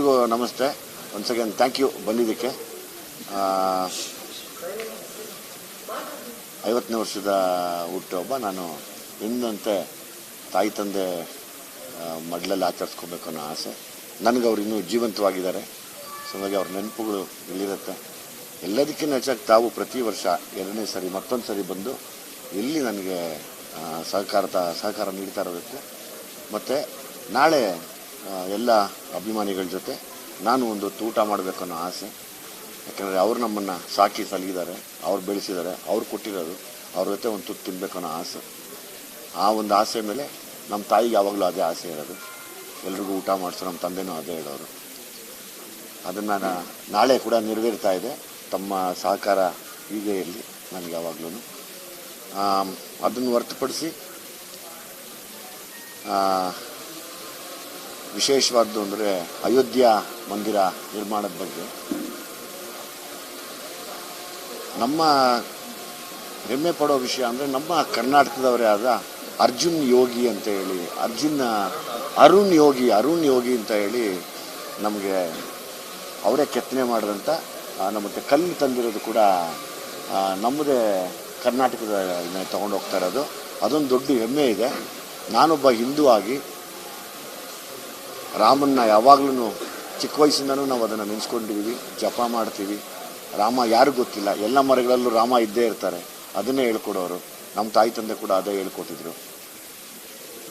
ಎಲ್ರಿಗೂ ನಮಸ್ತೆ. Once again thank you ಬಂದಿದ್ದಕ್ಕೆ. 50ನೇ ವರ್ಷದ ಹುಟ್ಟುಹಬ್ಬ ನಾನು ಎಂದಂತೆ ತಾಯಿ ತಂದೆ ಮಡ್ಲಲ್ಲಿ ಆಚರಿಸ್ಕೋಬೇಕು ಅನ್ನೋ ಆಸೆ ನನಗೆ. ಅವ್ರು ಇನ್ನೂ ಜೀವಂತವಾಗಿದ್ದಾರೆ, ಸೊ ಹಾಗಾಗಿ ಅವ್ರ ನೆನಪುಗಳು ಇಲ್ಲಿರುತ್ತೆ. ಎಲ್ಲದಕ್ಕಿಂತ ಹೆಚ್ಚಾಗಿ ತಾವು ಪ್ರತಿ ವರ್ಷ 2ನೇ ಸರಿ ಮತ್ತೊಂದು ಸರಿ ಬಂದು ಇಲ್ಲಿ ನನಗೆ ಸಹಕಾರ ನೀಡ್ತಾ ಇರಬೇಕು. ಮತ್ತು ನಾಳೆ ಎಲ್ಲ ಅಭಿಮಾನಿಗಳ ಜೊತೆ ನಾನು ಒಂದು ಊಟ ಮಾಡಬೇಕು ಅನ್ನೋ ಆಸೆ. ಯಾಕೆಂದರೆ ಅವ್ರು ನಮ್ಮನ್ನು ಸಾಕಿ ಸಲಗಿದ್ದಾರೆ, ಅವ್ರು ಬೆಳೆಸಿದ್ದಾರೆ, ಅವ್ರು ಕೊಟ್ಟಿರೋದು, ಅವ್ರ ಜೊತೆ ಒಂದು ತುತ್ತು ತಿನ್ನಬೇಕು ಅನ್ನೋ ಆಸೆ. ಆ ಒಂದು ಆಸೆ ಮೇಲೆ ನಮ್ಮ ತಾಯಿಗೆ ಯಾವಾಗಲೂ ಅದೇ ಆಸೆ ಇರೋದು, ಎಲ್ರಿಗೂ ಊಟ ಮಾಡಿಸೋ. ನಮ್ಮ ತಂದೆನೂ ಅದೇ ಹೇಳೋರು. ಅದನ್ನು ನಾಳೆ ಕೂಡ ನೆರವೇರ್ತಾ ಇದೆ. ತಮ್ಮ ಸಹಕಾರ ಹೀಗೆ ಇರಲಿ ನನಗೆ ಯಾವಾಗಲೂ. ಅದನ್ನು ಹೊರತುಪಡಿಸಿ ವಿಶೇಷವಾದ್ದು ಅಂದರೆ ಅಯೋಧ್ಯ ಮಂದಿರ ನಿರ್ಮಾಣದ ಬಗ್ಗೆ ನಮ್ಮ ಹೆಮ್ಮೆ ಪಡೋ ವಿಷಯ ಅಂದರೆ ನಮ್ಮ ಕರ್ನಾಟಕದವರೇ ಆದ ಅರ್ಜುನ್ ಯೋಗಿ ಅಂತ ಹೇಳಿ, ಅರುಣ್ ಯೋಗಿ ಅಂತ ಹೇಳಿ ನಮಗೆ ಅವರೇ ಕೆತ್ತನೆ ಮಾಡಿದಂಥ ನಮಗೆ ಕಲ್ಲು ತಂದಿರೋದು ಕೂಡ ನಮ್ಮದೇ ಕರ್ನಾಟಕದ ತಗೊಂಡು ಹೋಗ್ತಾ ಇರೋದು. ಅದೊಂದು ದೊಡ್ಡ ಹೆಮ್ಮೆ ಇದೆ. ನಾನೊಬ್ಬ ಹಿಂದೂ ಆಗಿ ರಾಮನ್ನ ಯಾವಾಗಲೂ ಚಿಕ್ಕ ವಯಸ್ಸಿಂದನೂ ನಾವು ಅದನ್ನು ನೆನೆಸ್ಕೊಂಡಿದ್ದೀವಿ, ಜಪ ಮಾಡ್ತೀವಿ. ರಾಮ ಯಾರು ಗೊತ್ತಿಲ್ಲ, ಎಲ್ಲ ಮರಗಳಲ್ಲೂ ರಾಮ ಇದ್ದೇ ಇರ್ತಾರೆ, ಅದನ್ನೇ ಹೇಳ್ಕೊಡೋರು. ನಮ್ಮ ತಾಯಿ ತಂದೆ ಕೂಡ ಅದೇ ಹೇಳ್ಕೊಟ್ಟಿದ್ರು.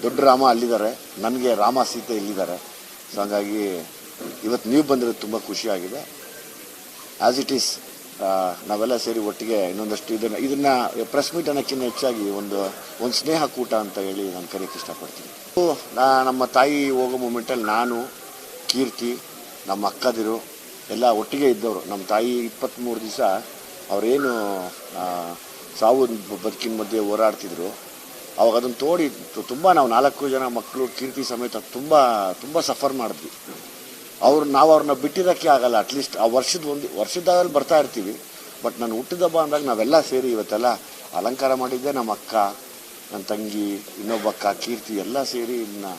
ದೊಡ್ಡ ರಾಮ ಅಲ್ಲಿದ್ದಾರೆ, ನನಗೆ ರಾಮ ಸೀತೆ ಇಲ್ಲಿದ್ದಾರೆ. ಸೊ ಹಾಗಾಗಿ ಇವತ್ತು ನೀವು ಬಂದಿರೋದು ತುಂಬ ಖುಷಿಯಾಗಿದೆ. ಆ್ಯಸ್ ಇಟ್ ಈಸ್ ನಾವೆಲ್ಲ ಸೇರಿ ಒಟ್ಟಿಗೆ ಇನ್ನೊಂದಷ್ಟು ಇದನ್ನು ಪ್ರೆಸ್ ಮೀಟ್ ಅನ್ನೋಕ್ಕಿಂತ ಹೆಚ್ಚಾಗಿ ಒಂದು ಸ್ನೇಹ ಕೂಟ ಅಂತ ಹೇಳಿ ನಾನು ಕರೆಯೋಕ್ಕೆ ಇಷ್ಟಪಡ್ತೀನಿ. ನಮ್ಮ ತಾಯಿ ಹೋಗೋ ಮೂಮೆಂಟಲ್ಲಿ ನಾನು, ಕೀರ್ತಿ, ನಮ್ಮ ಅಕ್ಕದಿರು ಎಲ್ಲ ಒಟ್ಟಿಗೆ ಇದ್ದವರು. ನಮ್ಮ ತಾಯಿ 23 ದಿವಸ ಅವರೇನು ಸಾವು ಬದುಕಿನ ಮಧ್ಯೆ ಹೋರಾಡ್ತಿದ್ರು, ಅವಾಗ ಅದನ್ನು ತೋಡಿ ತುಂಬ ನಾವು 4 ಜನ ಮಕ್ಕಳು ಕೀರ್ತಿ ಸಮೇತ ತುಂಬ ಸಫರ್ ಮಾಡಿದ್ವಿ. ನಾವು ಅವ್ರನ್ನ ಬಿಟ್ಟಿರೋಕ್ಕೆ ಆಗಲ್ಲ. ಅಟ್ಲೀಸ್ಟ್ ಆ ವರ್ಷದಲ್ಲಿ ಬರ್ತಾ ಇರ್ತೀವಿ. ಬಟ್ ನಾನು ಹುಟ್ಟಿದಬ್ಬ ಅಂದಾಗ ನಾವೆಲ್ಲ ಸೇರಿ ಇವತ್ತೆಲ್ಲ ಅಲಂಕಾರ ಮಾಡಿದ್ದೆ. ನಮ್ಮ ಅಕ್ಕ, ನನ್ನ ತಂಗಿ, ಇನ್ನೊಬ್ಬ ಅಕ್ಕ ಕೀರ್ತಿ ಎಲ್ಲ ಸೇರಿ ಇನ್ನು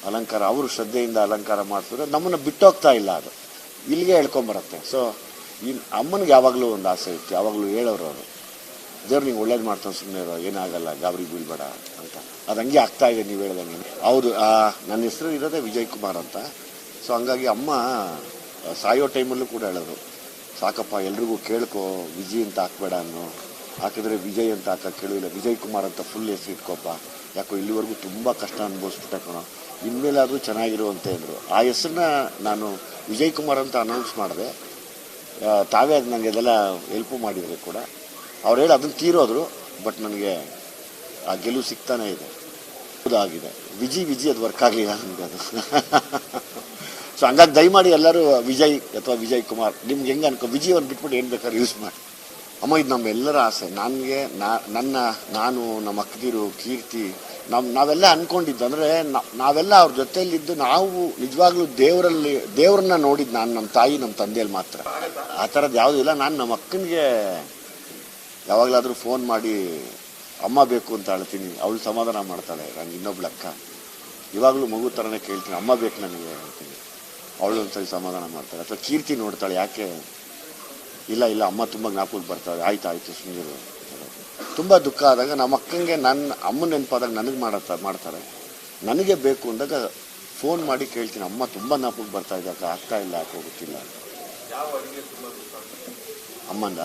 ಅಲಂಕಾರ, ಅವರು ಶ್ರದ್ಧೆಯಿಂದ ಅಲಂಕಾರ ಮಾಡ್ತಿದ್ರೆ ನಮ್ಮನ್ನು ಬಿಟ್ಟೋಗ್ತಾ ಇಲ್ಲ. ಅದು ಇಲ್ಲಿಗೆ ಹೇಳ್ಕೊಂಬರುತ್ತೆ. ಸೊ ಅಮ್ಮನಿಗೆ ಯಾವಾಗಲೂ ಒಂದು ಆಸೆ ಇತ್ತು, ಯಾವಾಗಲೂ ಹೇಳೋರು ಅವರು, ದೇವ್ರು ನಿಂಗೆ ಒಳ್ಳೇದು ಮಾಡ್ತಾನೆ, ಸುಮ್ಮನೆ ಇರೋ, ಏನಾಗಲ್ಲ, ಗಾಬರಿ ಬೀಳ್ಬೇಡ ಅಂತ. ಅದು ಹಂಗೆ ಆಗ್ತಾ ಇದೆ ನೀವು ಹೇಳ್ದಂಗೆ. ಹೌದು, ನನ್ನ ಹೆಸರು ಇರೋದೇ ವಿಜಯ್ ಕುಮಾರ್ ಅಂತ. ಸೊ ಹಂಗಾಗಿ ಅಮ್ಮ ಸಾಯೋ ಟೈಮಲ್ಲೂ ಕೂಡ ಹೇಳೋರು, ಸಾಕಪ್ಪ ಎಲ್ರಿಗೂ ಕೇಳ್ಕೊ, ವಿಜಯ್ ಅಂತ ಹಾಕ್ಬೇಡ ಅನ್ನೋ, ಹಾಕಿದ್ರೆ ವಿಜಯ್ ಅಂತ ಹಾಕಕ್ಕೆ ಕೇಳಿಲ್ಲ, ವಿಜಯ್ ಕುಮಾರ್ ಅಂತ ಫುಲ್ ಹೆಸರು ಇಟ್ಕೊಪ್ಪ, ಯಾಕೋ ಇಲ್ಲಿವರೆಗೂ ತುಂಬ ಕಷ್ಟ ಅನುಭವಿಸ್ಬಿಟ್ಟೆ ಕಣೋ, ಇನ್ಮೇಲಾದರೂ ಚೆನ್ನಾಗಿರುವಂತೆ ಅಂದರು. ಆ ಹೆಸರನ್ನ ನಾನು ವಿಜಯ್ ಕುಮಾರ್ ಅಂತ ಅನೌನ್ಸ್ ಮಾಡಿದೆ. ತಾವೇ ಅದು ನನಗೆ ಅದೆಲ್ಲ ಹೆಲ್ಪು ಮಾಡಿದರೆ ಕೂಡ. ಅವ್ರು ಹೇಳಿ ಅದನ್ನು ತೀರೋದ್ರು. ಬಟ್ ನನಗೆ ಆ ಗೆಲುವು ಸಿಗ್ತಾನೇ ಇದೆ. ಹೌದಾಗಿದೆ, ವಿಜಿ ಅದು ವರ್ಕ್ ಆಗಲಿಲ್ಲ ನನಗೆ ಅದು. ಸೊ ಹಂಗಾಗಿ ದಯಮಾಡಿ ಎಲ್ಲರೂ ವಿಜಯ್ ಅಥವಾ ವಿಜಯ್ ಕುಮಾರ್ ನಿಮ್ಗೆ ಹೆಂಗೆ ಅನ್ಕೋ, ವಿಜಯ್ ಅವ್ರು ಬಿಟ್ಬಿಟ್ಟು ಏನು ಬೇಕಾದ್ರೂ ಯೂಸ್ ಮಾಡಿ. ಅಮ್ಮ, ಇದು ನಮ್ಮೆಲ್ಲರ ಆಸೆ. ನಾನು ನಮ್ಮ ಅಕ್ಕದಿರು ಕೀರ್ತಿ ನಾವೆಲ್ಲ ಅಂದ್ಕೊಂಡಿದ್ದು ಅಂದರೆ ನಾವೆಲ್ಲ ಅವ್ರ ಜೊತೆಯಲ್ಲಿದ್ದು ನಾವು ನಿಜವಾಗ್ಲೂ ದೇವ್ರನ್ನ ನೋಡಿದ್ದು ನಾನು ನಮ್ಮ ತಾಯಿ ನಮ್ಮ ತಂದೆಯಲ್ಲಿ ಮಾತ್ರ. ಆ ಥರದ್ದು ಯಾವುದೂ ಇಲ್ಲ. ನಾನು ನಮ್ಮ ಅಕ್ಕನಿಗೆ ಯಾವಾಗಲಾದರೂ ಫೋನ್ ಮಾಡಿ ಅಮ್ಮ ಬೇಕು ಅಂತ ಹೇಳ್ತೀನಿ, ಅವಳು ಸಮಾಧಾನ ಮಾಡ್ತಾಳೆ. ನನಗೆ ಇನ್ನೊಬ್ಳು ಅಕ್ಕ ಇವಾಗಲೂ ಮಗು ಥರನೇ ಕೇಳ್ತೀನಿ, ಅಮ್ಮ ಬೇಕು ನನಗೆ ಹೇಳ್ತೀನಿ, ಅವಳು ಒಂದ್ಸರಿ ಸಮಾಧಾನ ಮಾಡ್ತಾಳೆ. ಅಥವಾ ಕೀರ್ತಿ ನೋಡ್ತಾಳೆ, ಯಾಕೆ ಇಲ್ಲ ಅಮ್ಮ ತುಂಬ ಜ್ಞಾಪಕಕ್ಕೆ ಬರ್ತಾಳೆ, ಆಯ್ತು ಸುಂದರ. ತುಂಬ ದುಃಖ ಆದಾಗ ನಮ್ಮ ಅಕ್ಕಂಗೆ ನನ್ನ ಅಮ್ಮನ ನೆನಪಾದಾಗ ನನಗೆ ಮಾಡ್ತಾರೆ. ನನಗೆ ಬೇಕು ಅಂದಾಗ ಫೋನ್ ಮಾಡಿ ಕೇಳ್ತೀನಿ, ಅಮ್ಮ ತುಂಬ ಜ್ಞಾಪಕಕ್ಕೆ ಬರ್ತಾ ಇದೆ ಅಕ್ಕ, ಆಗ್ತಾ ಇಲ್ಲ, ಯಾಕೋ ಗೊತ್ತಿಲ್ಲ. ಅಮ್ಮಂದ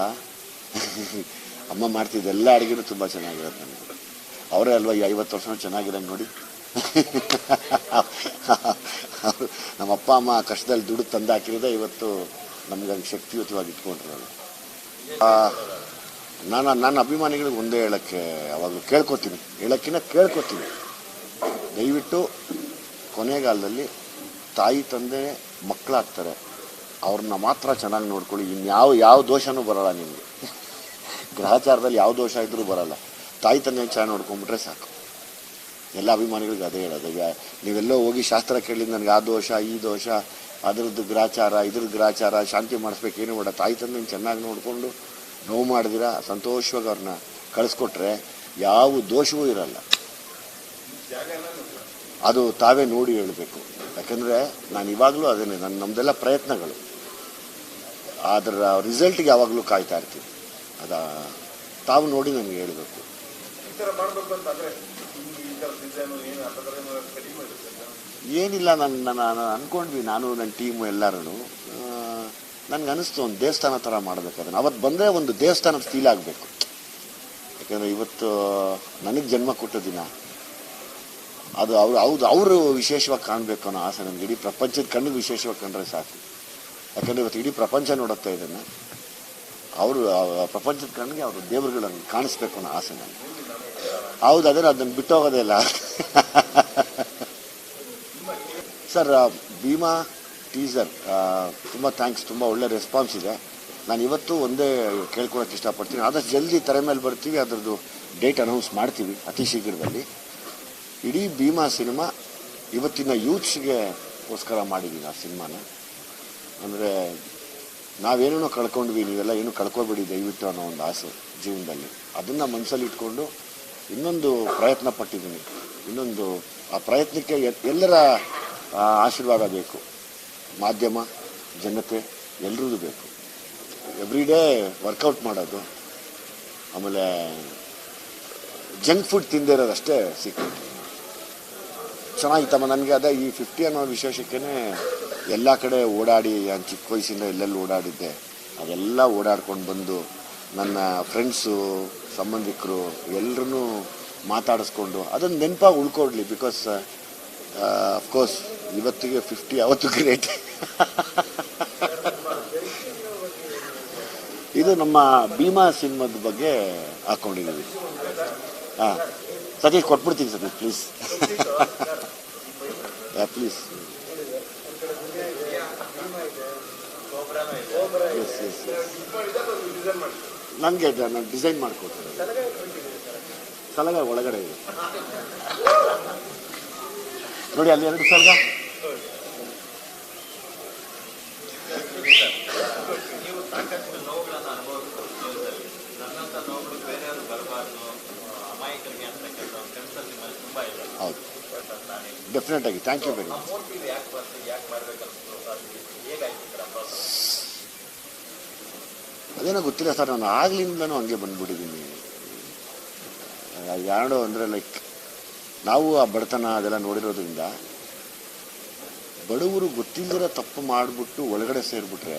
ಅಮ್ಮ ಮಾಡ್ತಿದ್ದ ಎಲ್ಲ ಅಡುಗೆನೂ ತುಂಬ ಚೆನ್ನಾಗಿರೋದು ನನಗೆ. ಅವರೇ ಅಲ್ವಾ ಈ 50 ವರ್ಷನೂ ಚೆನ್ನಾಗಿರೋದು ನೋಡಿ. ನಮ್ಮ ಅಪ್ಪ ಅಮ್ಮ ಕಷ್ಟದಲ್ಲಿ ದುಡ್ಡು ತಂದು ಹಾಕಿರೋದೇ ಇವತ್ತು ನಮ್ಗೆ ಹಂಗೆ ಶಕ್ತಿಯುತವಾಗಿ ಇಟ್ಕೊಂಡಿರೋದು. ನಾನು ಅಭಿಮಾನಿಗಳಿಗೆ ಒಂದೇ ಹೇಳೋಕ್ಕೆ ಯಾವಾಗಲೂ ಕೇಳ್ಕೊತೀನಿ, ದಯವಿಟ್ಟು ಕೊನೆಗಾಲದಲ್ಲಿ ತಾಯಿ ತಂದೆ ಮಕ್ಕಳಾಗ್ತಾರೆ, ಅವ್ರನ್ನ ಮಾತ್ರ ಚೆನ್ನಾಗಿ ನೋಡ್ಕೊಳ್ಳಿ. ಯಾವ ದೋಷನೂ ಬರೋಲ್ಲ ನಿಮಗೆ. ಗ್ರಹಚಾರದಲ್ಲಿ ಯಾವ ದೋಷ ಇದ್ರೂ ಬರೋಲ್ಲ. ತಾಯಿ ತಂದೆ ಚೆನ್ನಾಗಿ ನೋಡ್ಕೊಂಡ್ಬಿಟ್ರೆ ಸಾಕು. ಎಲ್ಲ ಅಭಿಮಾನಿಗಳಿಗೆ ಅದೇ ಹೇಳೋದು. ನೀವೆಲ್ಲೋ ಹೋಗಿ ಶಾಸ್ತ್ರ ಕೇಳಿದ ನನಗೆ ಆ ದೋಷ ಈ ದೋಷ, ಅದ್ರದ್ದು ಗ್ರಾಚಾರ ಇದ್ರದ್ದು ಗ್ರಾಚಾರ, ಶಾಂತಿ ಮಾಡಿಸ್ಬೇಕು, ಏನು ಬೇಡ. ತಾಯಿ ತಂದೆ ಚೆನ್ನಾಗಿ ನೋಡಿಕೊಂಡು ನೋವು ಮಾಡಿದಿರ ಸಂತೋಷವಾಗಿ ಅವ್ರನ್ನ ಕಳಿಸ್ಕೊಟ್ರೆ ಯಾವ ದೋಷವೂ ಇರಲ್ಲ. ಅದು ತಾವೇ ನೋಡಿ ಹೇಳಬೇಕು. ಯಾಕಂದರೆ ನಾನು ಇವಾಗಲೂ ಅದೇನೆ, ನಮ್ಮದೆಲ್ಲ ಪ್ರಯತ್ನಗಳು, ಅದರ ರಿಸಲ್ಟ್ಗೆ ಯಾವಾಗಲೂ ಕಾಯ್ತಾ ಇರ್ತೀವಿ. ತಾವು ನೋಡಿ ನನಗೆ ಹೇಳಬೇಕು. ಏನಿಲ್ಲ, ನಾನು ಅಂದ್ಕೊಂಡ್ವಿ, ನಾನು ನನ್ನ ಟೀಮು ಎಲ್ಲರೂ. ನನಗೆ ಅನಿಸ್ತು ಒಂದು ದೇವಸ್ಥಾನ ಥರ ಮಾಡಬೇಕು ಅದನ್ನು. ಅವತ್ತು ಬಂದರೆ ಒಂದು ದೇವಸ್ಥಾನದ ಫೀಲ್ ಆಗಬೇಕು. ಯಾಕಂದರೆ ಇವತ್ತು ನನಗೆ ಜನ್ಮ ಕೊಟ್ಟ ದಿನ ಅದು ಅವರು ವಿಶೇಷವಾಗಿ ಕಾಣಬೇಕು ಅನ್ನೋ ಆಸೆ ನನಗೆ. ಇಡೀ ಪ್ರಪಂಚದ ಕಣ್ಣಿಗೆ ವಿಶೇಷವಾಗಿ ಕಂಡ್ರೆ ಸಾಕು. ಯಾಕಂದರೆ ಇವತ್ತು ಇಡೀ ಪ್ರಪಂಚ ನೋಡುತ್ತೆ ಇದನ್ನು. ಅವರು ಪ್ರಪಂಚದ ಕಣ್ಣಿಗೆ ಅವರು ದೇವರುಗಳನ್ನು ಕಾಣಿಸ್ಬೇಕು ಅನ್ನೋ ಆಸೆ ನನಗೆ. ಹೌದು, ಅದನ್ನು ಬಿಟ್ಟು ಹೋಗೋದೇ ಇಲ್ಲ. ಸರ್, ಭೀಮಾ ಟೀಸರ್ ತುಂಬ ಥ್ಯಾಂಕ್ಸ್, ತುಂಬ ಒಳ್ಳೆ ರೆಸ್ಪಾನ್ಸ್ ಇದೆ. ನಾನು ಇವತ್ತು ಒಂದೇ ಕೇಳ್ಕೊಳಕ್ಕೆ ಇಷ್ಟಪಡ್ತೀನಿ, ಆದಷ್ಟು ಜಲ್ದಿ ತೆರೆ ಮೇಲೆ ಬರ್ತೀವಿ, ಅದರದ್ದು ಡೇಟ್ ಅನೌನ್ಸ್ ಮಾಡ್ತೀವಿ ಅತಿ ಶೀಘ್ರದಲ್ಲಿ. ಇಡೀ ಭೀಮಾ ಸಿನಿಮಾ ಇವತ್ತಿನ ಯೂತ್ಸ್ಗೋಸ್ಕರ ಮಾಡಿದ್ದೀನಿ ಆ ಸಿನಿಮಾನ. ಅಂದರೆ ನಾವೇನೇನೋ ಕಳ್ಕೊಂಡ್ವಿ, ನೀವೆಲ್ಲ ಏನು ಕಳ್ಕೊಬೇಡಿ ದಯವಿಟ್ಟು ಅನ್ನೋ ಒಂದು ಆಸೆ ಜೀವನದಲ್ಲಿ. ಅದನ್ನು ಮನಸ್ಸಲ್ಲಿ ಇಟ್ಕೊಂಡು ಇನ್ನೊಂದು ಪ್ರಯತ್ನ ಪಟ್ಟಿದ್ದೀನಿ. ಇನ್ನೊಂದು ಆ ಪ್ರಯತ್ನಕ್ಕೆ ಎಲ್ಲರ ಆಶೀರ್ವಾದ ಬೇಕು, ಮಾಧ್ಯಮ, ಜನತೆ ಎಲ್ಲರದ್ದು ಬೇಕು. ಎವ್ರಿ ಡೇ ವರ್ಕೌಟ್ ಮಾಡೋದು, ಆಮೇಲೆ ಜಂಕ್ ಫುಡ್ ತಿಂದೇ ಇರೋದಷ್ಟೇ ಸೀಕ್ರೆಟ್. ಚೆನ್ನಾಗಿತ್ತಮ್ಮ ನನಗೆ. ಅದೇ ಈ 50 ಅನ್ನೋ ವಿಶೇಷಕ್ಕೇ ಎಲ್ಲ ಕಡೆ ಓಡಾಡಿ, ನಾನು ಚಿಕ್ಕ ವಯಸ್ಸಿಂದ ಎಲ್ಲೆಲ್ಲಿ ಓಡಾಡಿದ್ದೆ ಅದೆಲ್ಲ ಓಡಾಡ್ಕೊಂಡು ಬಂದು ನನ್ನ ಫ್ರೆಂಡ್ಸು, ಸಂಬಂಧಿಕರು ಎಲ್ಲರೂ ಮಾತಾಡಿಸ್ಕೊಂಡು ಅದನ್ನು ನೆನಪಾಗಿ ಉಳ್ಕೊಡ್ಲಿ. ಬಿಕಾಸ್ ಅಫ್ಕೋರ್ಸ್ ಇವತ್ತಿಗೆ 50 ಅವತ್ತು ಗ್ರೇಟ್. ಇದು ನಮ್ಮ ಭೀಮಾ ಸಿನಿಮಾದ ಬಗ್ಗೆ ಹಾಕ್ಕೊಂಡಿದ್ದೀವಿ. ಹಾಂ, ಸತೀಶ್ ಕೊಟ್ಬಿಡ್ತೀನಿ Satish, please. Please. Yes yes ನನಗೆ ನಾನು ಡಿಸೈನ್ ಮಾಡಿಕೊಡ್ತೀನಿ. ಸಲಗ ಒಳಗಡೆ ಇದೆ ನೋಡಿ, ಅಲ್ಲಿ 2 ಸಲಗ. ಹೌದು, ಡೆಫಿನೆಟ್ ಆಗಿ. Thank you very much. ಅದೇನೋ ಗೊತ್ತಿಲ್ಲ ಸರ್, ನಾನು ಆಗ್ಲಿಂದನೂ ಹಂಗೆ ಬಂದ್ಬಿಟ್ಟಿದ್ದೀನಿ. ಯಾರೋ ಅಂದರೆ ಲೈಕ್ ನಾವು ಆ ಬಡತನ ಅದೆಲ್ಲ ನೋಡಿರೋದ್ರಿಂದ ಬಡವರು ಗೊತ್ತಿಲ್ಲದಿರೋ ತಪ್ಪು ಮಾಡಿಬಿಟ್ಟು ಒಳಗಡೆ ಸೇರಿಬಿಟ್ರೆ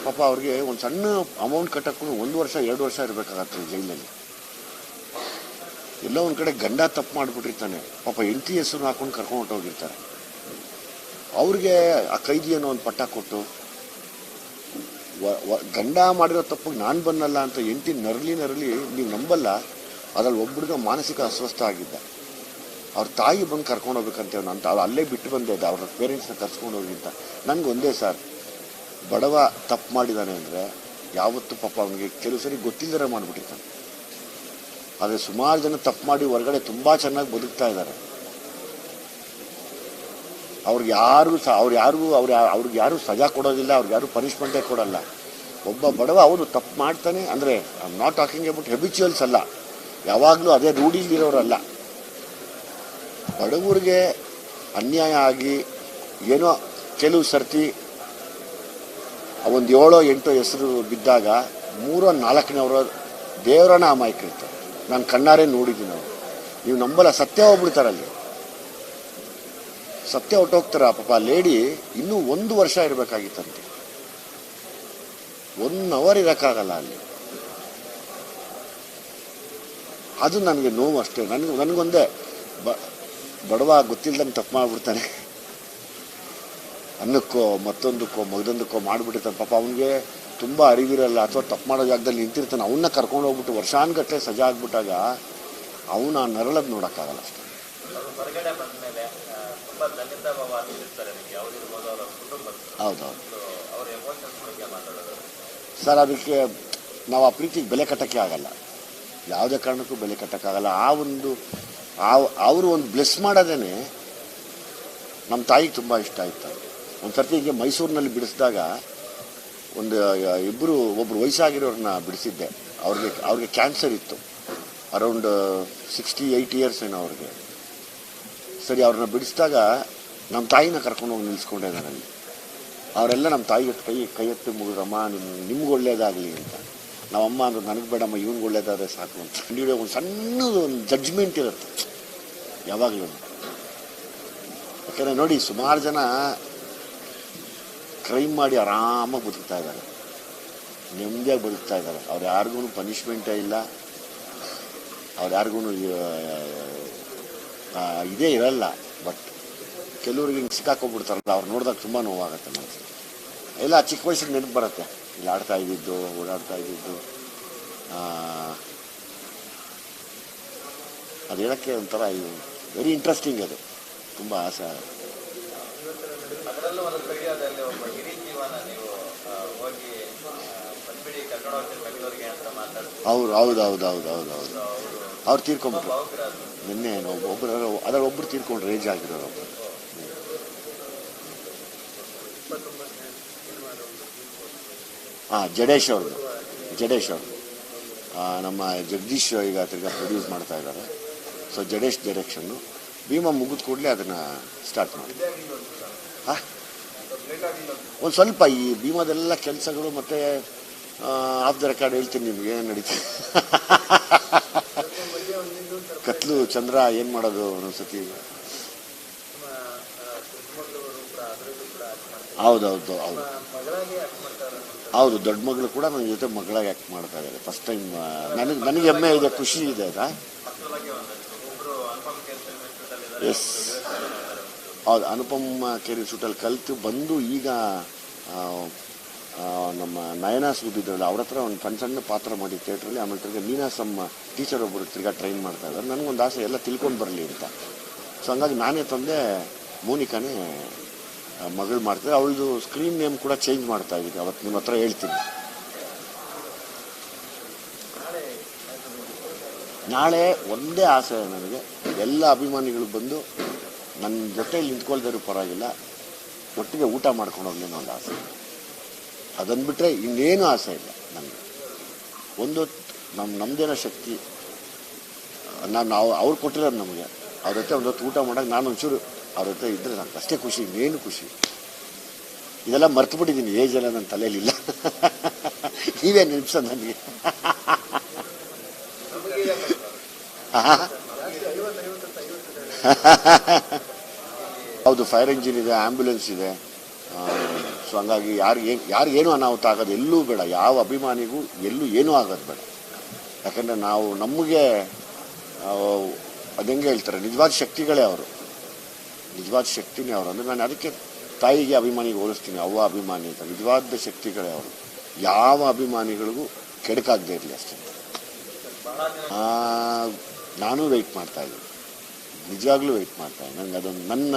ಪಾಪ ಅವ್ರಿಗೆ ಒಂದು ಸಣ್ಣ ಅಮೌಂಟ್ ಕಟ್ಟಕ್ಕೂ 1 ವರ್ಷ 2 ವರ್ಷ ಇರಬೇಕಾಗತ್ತೆ ಜೈಲಲ್ಲಿ. ಎಲ್ಲೋ ಒಂದು ಕಡೆ ಗಂಡ ತಪ್ಪು ಮಾಡಿಬಿಟ್ಟಿರ್ತಾನೆ, ಪಾಪ ಹೆಂಡತಿ ಹೆಸರು ಹಾಕೊಂಡು ಕರ್ಕೊಂಡು ಹೊಟ್ಟೋಗಿರ್ತಾರೆ. ಅವ್ರಿಗೆ ಆ ಕೈದಿ ಅನ್ನೋ ಒಂದು ಪಟ್ಟ ಕೊಟ್ಟು ಗಂಡ ಮಾಡಿರೋ ತಪ್ಪಿಗೆ ನಾನು ಬಂದಲ್ಲ ಅಂತ ಹೆಂಡತಿ ನರಳಿ ನೀವು ನಂಬಲ್ಲ. ಅದ್ರಲ್ಲಿ ಒಬ್ಬರಿಗೆ ಮಾನಸಿಕ ಅಸ್ವಸ್ಥ ಆಗಿದ್ದ, ಅವ್ರ ತಾಯಿ ಬಂದು ಕರ್ಕೊಂಡು ಹೋಗ್ಬೇಕಂತೇವ್ ಅಂತ ಅವ್ರು ಅಲ್ಲೇ ಬಿಟ್ಟು ಬಂದೆ, ಅವ್ರ ಪೇರೆಂಟ್ಸ್ನ ಕರ್ಸ್ಕೊಂಡು ಹೋಗಿ ಅಂತ. ನನಗೆ ಒಂದೇ ಸರ್, ಬಡವ ತಪ್ಪು ಮಾಡಿದ್ದಾನೆ ಅಂದರೆ ಯಾವತ್ತು ಪಾಪ ಅವನಿಗೆ ಕೆಲವು ಸರಿ ಗೊತ್ತಿಲ್ಲದೆ ಮಾಡಿಬಿಟ್ಟಿರ್ತಾನೆ. ಆದರೆ ಸುಮಾರು ಜನ ತಪ್ಪು ಮಾಡಿ ಹೊರಗಡೆ ತುಂಬ ಚೆನ್ನಾಗಿ ಬದುಕ್ತಾ ಇದ್ದಾರೆ. ಅವ್ರಿಗೆ ಯಾರು ಸಜಾ ಕೊಡೋದಿಲ್ಲ, ಅವ್ರಿಗೆ ಯಾರು ಪನಿಷ್ಮೆಂಟೇ ಕೊಡಲ್ಲ. ಒಬ್ಬ ಬಡವ ಅವನು ತಪ್ಪು ಮಾಡ್ತಾನೆ ಅಂದರೆ I am not talking about habituals ಅಲ್ಲ, ಯಾವಾಗಲೂ ಅದೇ ರೂಢಿಲಿರೋರಲ್ಲ. ಬಡವರಿಗೆ ಅನ್ಯಾಯ ಆಗಿ ಏನೋ ಕೆಲವು ಸರ್ತಿ ಒಂದು 7-8 ಹೆಸರು ಬಿದ್ದಾಗ 3-4 ದೇವರನ್ನ ಅಮಾಯಕರಿರ್ತಾರೆ. ನಾನು ಕಣ್ಣಾರೆ ನೋಡಿದ್ದೀನಿ. ಅವರು ನೀವು ನಂಬಲ್ಲ, ಸತ್ಯ ಹೋಗ್ಬಿಡ್ತಾರಲ್ಲಿ, ಸತ್ಯ ಹೊಟ್ಟೋಗ್ತಾರ. ಪಾಪ ಲೇಡಿ ಇನ್ನೂ 1 ವರ್ಷ ಇರಬೇಕಾಗಿತ್ತಂತೆ, 1 ಅವರ್ ಇರೋಕ್ಕಾಗಲ್ಲ ಅಲ್ಲಿ. ಅದು ನನಗೆ ನೋವು ಅಷ್ಟೇ. ನನಗೊಂದೇ ಬಡವ ಗೊತ್ತಿಲ್ದಂಗೆ ತಪ್ಪು ಮಾಡಿಬಿಡ್ತಾನೆ, ಅನ್ನಕ್ಕೋ ಮತ್ತೊಂದಕ್ಕೋ ಮಗದೊಂದಕ್ಕೋ ಮಾಡಿಬಿಟ್ಟಿರ್ತಾನೆ. ಪಾಪ ಅವನಿಗೆ ತುಂಬ ಅರಿವಿರಲ್ಲ, ಅಥವಾ ತಪ್ಪು ಮಾಡೋ ಜಾಗದಲ್ಲಿ ನಿಂತಿರ್ತಾನೆ. ಅವನ್ನ ಕರ್ಕೊಂಡು ಹೋಗ್ಬಿಟ್ಟು ವರ್ಷಾನ್ಗಟ್ಟಲೆ ಸಜಾ ಆಗ್ಬಿಟ್ಟಾಗ ಅವನು ಆ ನರಳದ್ ನೋಡೋಕ್ಕಾಗಲ್ಲ ಅಷ್ಟೇ. ಹೌದೌದು ಸರ್, ಅದಕ್ಕೆ ನಾವು ಆ ಪ್ರೀತಿಗೆ ಬೆಲೆ ಕಟ್ಟೋಕ್ಕೆ ಆಗಲ್ಲ, ಯಾವುದೇ ಕಾರಣಕ್ಕೂ ಬೆಲೆ ಕಟ್ಟೋಕ್ಕಾಗಲ್ಲ. ಅವರು ಒಂದು ಬ್ಲೆಸ್ ಮಾಡೋದೇನೆ ನಮ್ಮ ತಾಯಿಗೆ ತುಂಬ ಇಷ್ಟ ಆಯ್ತು. ಒಂದು ಸರ್ತಿ ಹೀಗೆ ಮೈಸೂರಿನಲ್ಲಿ ಬಿಡಿಸಿದಾಗ ಒಬ್ಬರು ವಯಸ್ಸಾಗಿರೋರನ್ನ ಬಿಡಿಸಿದ್ದೆ. ಅವ್ರಿಗೆ ಕ್ಯಾನ್ಸರ್ ಇತ್ತು, ಅರೌಂಡ್ 68 ಇಯರ್ಸ್ ಏನೋ ಅವ್ರಿಗೆ. ಸರಿ, ಅವ್ರನ್ನ ಬಿಡಿಸಿದಾಗ ನಮ್ಮ ತಾಯಿನ ಕರ್ಕೊಂಡು ಹೋಗಿ ನಿಲ್ಲಿಸ್ಕೊಂಡೆ ಅಲ್ಲಿ. ಅವರೆಲ್ಲ ನಮ್ಮ ತಾಯಿ ಕೈ ಎತ್ತಿ ಮುಗಿದ್ರಮ್ಮ ನಿಮ್ಗೆ ಒಳ್ಳೇದಾಗಲಿ ಅಂತ. ನಾವಮ್ಮ ಅಂದ್ರೆ ನನಗೆ ಬೇಡಮ್ಮ ಇವ್ನಿಗೆ ಒಳ್ಳೇದಾದರೆ ಸಾಕು ಅಂತ. ಒಂದು ಸಣ್ಣದು ಒಂದು ಜಡ್ಜ್ಮೆಂಟ್ ಇರುತ್ತೆ ಯಾವಾಗಲೂ. ಯಾಕಂದರೆ ನೋಡಿ, ಸುಮಾರು ಜನ ಕ್ರೈಮ್ ಮಾಡಿ ಆರಾಮಾಗಿ ಬದುಕ್ತಾ ಇದ್ದಾರೆ, ನೆಮ್ಮದಿಯಾಗಿ ಬದುಕ್ತಾ ಇದ್ದಾರೆ. ಅವ್ರು ಯಾರಿಗೂ ಪನಿಷ್ಮೆಂಟೇ ಇಲ್ಲ, ಅವ್ರು ಯಾರಿಗೂ ಇದೇ ಇರಲ್ಲ. ಬಟ್ ಕೆಲವ್ರಿಗೆ ಹಿಂಗೆ ಸಿಕ್ಕಾಕೊಂಡ್ಬಿಡ್ತಾರಲ್ಲ, ಅವ್ರು ನೋಡಿದಾಗ ತುಂಬ ನೋವಾಗುತ್ತೆ ಮನಸ್ಸು. ಎಲ್ಲ ಚಿಕ್ಕ ವಯಸ್ಸಿಗೆ ನೆನಪು ಬರುತ್ತೆ, ಇಲ್ಲಿ ಆಡ್ತಾ ಇದ್ದಿದ್ದು, ಓಡಾಡ್ತಾ ಇದ್ದಿದ್ದು. ಅದು ಹೇಳೋಕ್ಕೆ ಒಂಥರ ಇದು ವೆರಿ ಇಂಟ್ರೆಸ್ಟಿಂಗ್, ಅದು ತುಂಬ ಆಸೆ. ಹೌದು. ಅವ್ರು ತೀರ್ಕೊಂಡ್ಬಿಟ್ರು ನಿನ್ನೆ. ಒಬ್ಬರು ತೀರ್ಕೊಂಡ್ರು, ರೇಜ್ ಆಗಿರೋರು ಒಬ್ಬರು. ಜಡೇಶ್ ಅವ್ರದ್ದು ನಮ್ಮ ಜಗದೀಶ್ ಈಗ ತಿರ್ಗಾ ಪ್ರೊಡ್ಯೂಸ್ ಮಾಡ್ತಾ ಇದ್ದಾರೆ. So Jadesh direction. ಭೀಮಾ ಮುಗಿದ ಕೂಡಲೇ ಅದನ್ನು ಸ್ಟಾರ್ಟ್ ಮಾಡಿ. ಒಂದು ಸ್ವಲ್ಪ ಈ ಭೀಮಾದೆಲ್ಲ ಕೆಲಸಗಳು ಮತ್ತು ಆಫ್ ದ ರೆಕಾರ್ಡ್ ಹೇಳ್ತೀನಿ ನಿಮ್ಗೆ ಏನು ನಡೀತದೆ. ಕತ್ಲು ಚಂದ್ರ ಏನು ಮಾಡೋದು ಒಂದೊಂದ್ಸತಿ. ಹೌದು ದೊಡ್ಡ ಮಗಳು ಕೂಡ ನನ್ನ ಜೊತೆ ಮಗಳಾಗಿ ಆ್ಯಕ್ಟ್ ಮಾಡ್ತಾ ಇದ್ದಾರೆ ಫಸ್ಟ್ ಟೈಮ್. ನನಗೆ ಹೆಮ್ಮೆ ಇದೆ, ಖುಷಿ ಇದೆ. ಎಸ್, ಹೌದು. ಅನುಪಮ ಕೇರಿ ಶೂಟಲ್ಲಿ ಕಲಿತು ಬಂದು ಈಗ ನಮ್ಮ ನಯನಾ ಸುದ್ದಿದ್ರಲ್ಲ, ಅವ್ರ ಹತ್ರ ಒಂದು ಸಣ್ಣ ಪಾತ್ರ ಮಾಡಿ ಥಿಯೇಟ್ರಲ್ಲಿ. ಆಮೇಲೆ ತಿರ್ಗಿ ನೀನಾಸಮ್ಮ ಟೀಚರ್ ಒಬ್ಬರು ತಿರ್ಗಾ ಟ್ರೈನ್ ಮಾಡ್ತಾ ಇದ್ದಾರೆ. ನನಗೊಂದು ಆಸೆ ಎಲ್ಲ ತಿಳ್ಕೊಂಡು ಬರಲಿ ಅಂತ. ಸೊ ಹಂಗಾಗಿ ನಾನೇ ತಂದೆ, ಮೋನಿಕಾನೇ ಮಗಳು ಮಾಡ್ತಾರೆ. ಅವಳದು ಸ್ಕ್ರೀನ್ ನೇಮ್ ಕೂಡ ಚೇಂಜ್ ಮಾಡ್ತಾ ಇದ್ದೀನಿ, ಅವತ್ತು ನಿಮ್ಮ ಹತ್ರ ಹೇಳ್ತೀನಿ. ನಾಳೆ ಒಂದೇ ಆಸೆ ನನಗೆ, ಎಲ್ಲ ಅಭಿಮಾನಿಗಳು ಬಂದು ನನ್ನ ಜೊತೆಯಲ್ಲಿ ನಿಂತ್ಕೊಳ್ದರೂ ಪರವಾಗಿಲ್ಲ, ಒಟ್ಟಿಗೆ ಊಟ ಮಾಡ್ಕೊಂಡು ಹೋಗ್ಲಿ ಅನ್ನೋ ಒಂದು ಆಸೆ. ಅದನ್ನು ಬಿಟ್ಟರೆ ಇನ್ನೇನು ಆಸೆ ಇಲ್ಲ ನನಗೆ. ಒಂದು ನಮ್ಮದೇನೋ ಶಕ್ತಿ, ನಾವು ಅವ್ರು ಕೊಟ್ಟಿರೋದು ನಮಗೆ. ಅವ್ರ ಜೊತೆ ಒಂದು ಹೊತ್ತು ಊಟ ಮಾಡೋಕೆ ನಾನು ಒಂಚೂರು ಅವ್ರ ಜೊತೆ ಇದ್ದರೆ ನನಗೆ ಅಷ್ಟೇ ಖುಷಿ, ಇನ್ನೇನು ಖುಷಿ. ಇದೆಲ್ಲ ಮರ್ತು ಬಿಟ್ಟಿದ್ದೀನಿ, ಏಜ್ ಎಲ್ಲ ನನ್ನ ತಲೆಯಲ್ಲಿಲ್ಲ. ನೀವೇ ನೆನಪಿಸೋದು ನನಗೆ. ಹೌದು, ಫೈರ್ ಇಂಜಿನ್ ಇದೆ, ಆ್ಯಂಬುಲೆನ್ಸ್ ಇದೆ. ಸೊ ಹಂಗಾಗಿ ಯಾರಿಗೇನು ಅನಾಹುತ ಆಗೋದು ಎಲ್ಲೂ ಬೇಡ, ಯಾವ ಅಭಿಮಾನಿಗೂ ಎಲ್ಲೂ ಏನೂ ಆಗೋದು ಬೇಡ. ಯಾಕಂದರೆ ನಾವು ನಮಗೆ ಅದು ಹೆಂಗೆ ಹೇಳ್ತಾರೆ, ನಿಜವಾದ ಶಕ್ತಿಗಳೇ ಅವರು, ನಿಜವಾದ ಶಕ್ತಿನೇ ಅವರು. ಅಂದರೆ ನಾನು ಅದಕ್ಕೆ ತಾಯಿಗೆ ಅಭಿಮಾನಿಗೆ ಹೋಲಿಸ್ತೀನಿ, ಅವ್ವ ಅಭಿಮಾನಿ ಅಂತ. ನಿಜವಾದ ಶಕ್ತಿಗಳೇ ಅವರು, ಯಾವ ಅಭಿಮಾನಿಗಳಿಗೂ ಕೆಡಕಾಗದೇ ಇರಲಿ ಅಷ್ಟೇ. ನಾನು ವೆಯ್ಟ್ ಮಾಡ್ತಾಯಿದ್ದೀನಿ, ನಿಜವಾಗ್ಲೂ ವೆಯ್ಟ್ ಮಾಡ್ತಾಯಿದ್ದೀನಿ. ನನಗೆ ಅದೊಂದು ನನ್ನ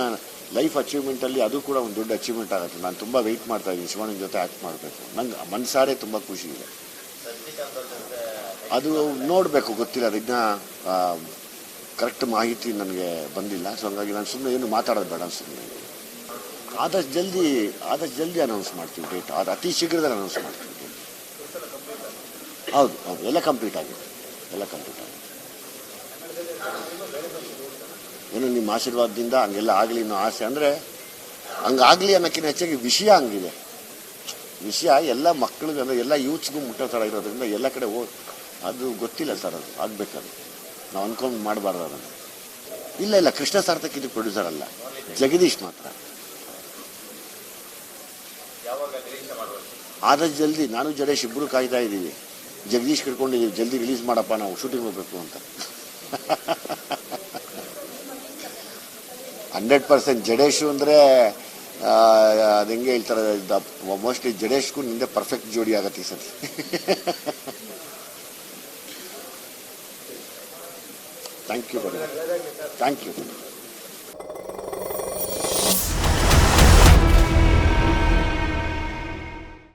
ಲೈಫ್ ಅಚೀವ್ಮೆಂಟಲ್ಲಿ ಅದು ಕೂಡ ಒಂದು ದೊಡ್ಡ ಅಚೀವ್ಮೆಂಟ್ ಆಗುತ್ತೆ. ನಾನು ತುಂಬ ವೆಯ್ಟ್ ಮಾಡ್ತಾಯಿದ್ದೀನಿ, ಶಿವಣ್ಣನ ಜೊತೆ ಆ್ಯಕ್ಟ್ ಮಾಡಬೇಕು. ನಂಗೆ ಮನಸಾರೆ ತುಂಬ ಖುಷಿ ಇದೆ. ಅದು ನೋಡಬೇಕು, ಗೊತ್ತಿಲ್ಲ, ಅದನ್ನ ಕರೆಕ್ಟ್ ಮಾಹಿತಿ ನನಗೆ ಬಂದಿಲ್ಲ. ಸೊ ಹಂಗಾಗಿ ನಾನು ಸುಮ್ಮನೆ ಏನು ಮಾತಾಡೋದು ಬೇಡ ಸುಮ್ಮನೆ. ಆದಷ್ಟು ಜಲ್ದಿ ಅನೌನ್ಸ್ ಮಾಡ್ತೀವಿ ಡೇಟ್. ಅದು ಅತಿ ಶೀಘ್ರದಲ್ಲಿ ಅನೌನ್ಸ್ ಮಾಡ್ತೀವಿ. ಹೌದು, ಎಲ್ಲ ಕಂಪ್ಲೀಟ್ ಆಗಿದೆ. ಏನು ನಿಮ್ಮ ಆಶೀರ್ವಾದದಿಂದ ಹಂಗೆಲ್ಲ ಆಗಲಿ ಅನ್ನೋ ಆಸೆ. ಅಂದರೆ ಹಂಗಾಗಲಿ ಅನ್ನೋಕ್ಕಿಂತ ಹೆಚ್ಚಾಗಿ ವಿಷಯ ಹಂಗಿದೆ. ವಿಷಯ ಎಲ್ಲ ಮಕ್ಕಳಿಗೆ, ಅಂದರೆ ಎಲ್ಲ ಯೂತ್ಸ್ಗೂ ಮುಟ್ಟೋ ಥರ ಇರೋದ್ರಿಂದ ಎಲ್ಲ ಕಡೆ ಅದು ಗೊತ್ತಿಲ್ಲ ಸರ್, ಅದು ಆಗಬೇಕದು. ನಾವು ಅಂದ್ಕೊಂಡು ಮಾಡಬಾರ್ದು ಅದನ್ನು. ಇಲ್ಲ, ಕೃಷ್ಣ ಸಾರ್ಥಕ್ ಇದು ಪ್ರೊಡ್ಯೂಸರ್ ಅಲ್ಲ, ಜಗದೀಶ್ ಮಾತ್ರ. ಆದಷ್ಟು ಜಲ್ದಿ ನಾನು ಜಡೇಶ್ ಇಬ್ಬರು ಕಾಯ್ತಾ ಇದ್ದೀವಿ. ಜಗದೀಶ್ ಕರ್ಕೊಂಡಿದ್ದೀವಿ, ಜಲ್ದಿ ರಿಲೀಸ್ ಮಾಡಪ್ಪ, ನಾವು ಶೂಟಿಂಗ್ ಹೋಗ್ಬೇಕು ಅಂತ. 100% ಜಡೇಶು ಅಂದರೆ ಅದು ಹೆಂಗೆ ಹೇಳ್ತಾರೆ, ಮೋಸ್ಟ್ಲಿ ಜಡೇಶ್ಗೂ ನಿಂದೆ ಪರ್ಫೆಕ್ಟ್ ಜೋಡಿ ಆಗತ್ತೆ ಈ ಸತಿ. Thank you.